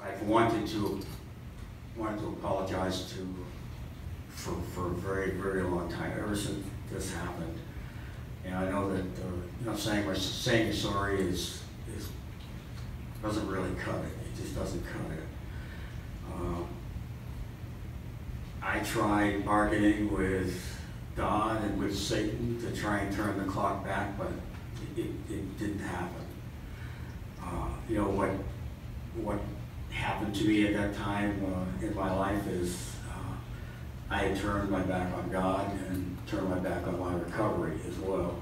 I've wanted to apologize to for a very, very long time, ever since this happened. And I know that saying sorry doesn't really cut it. It just doesn't cut it. I tried bargaining with God and with Satan to try and turn the clock back, but it didn't happen. What happened to me at that time in my life is I had turned my back on God and turned my back on my recovery as well.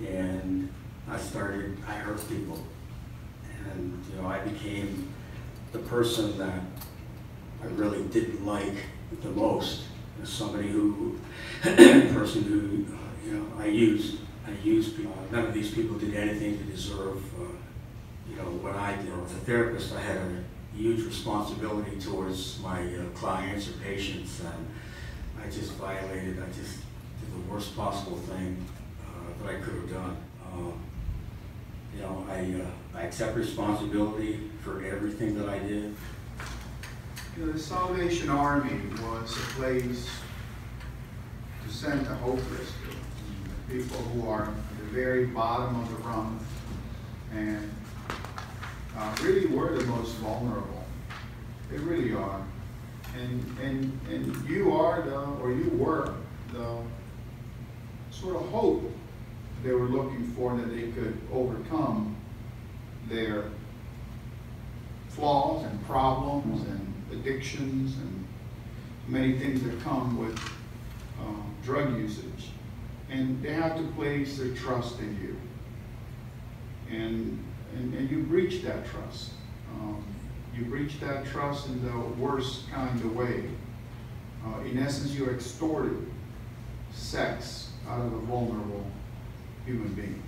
And I hurt people. And I became the person that I really didn't like the most, as somebody person who, I used people. None of these people did anything to deserve, what I did. As a therapist, I had a huge responsibility towards my clients or patients, and I just did the worst possible thing that I could have done. I accept responsibility for everything that I did. The Salvation Army was a place to send the hopeless to, people who are at the very bottom of the rung and really were the most vulnerable. They really are. And you were the sort of hope they were looking for, that they could overcome their flaws and problems and addictions and many things that come with drug usage. And they have to place their trust in you. And you breach that trust. You breach that trust in the worst kind of way. In essence, you extorted sex out of a vulnerable human being.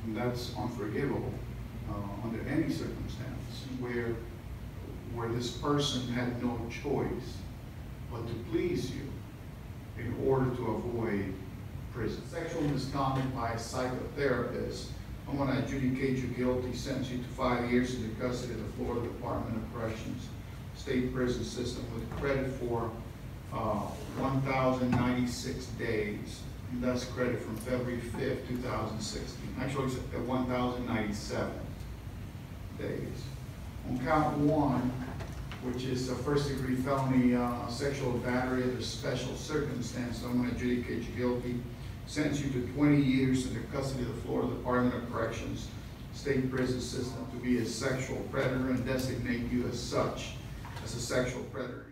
And that's unforgivable under any circumstance where this person had no choice but to please you in order to avoid prison. Sexual misconduct by a psychotherapist, I want to adjudicate you guilty, sentence you to 5 years in the custody of the Florida Department of Corrections State Prison System with credit for 1,096 days. And that's credit from February 5th, 2016. Actually, it's at 1,097 days. On count 1, which is a first-degree felony sexual battery under special circumstances, I'm going to adjudicate you guilty, sentence you to 20 years in the custody of the Florida Department of Corrections State Prison System to be a sexual predator and designate you as such, as a sexual predator.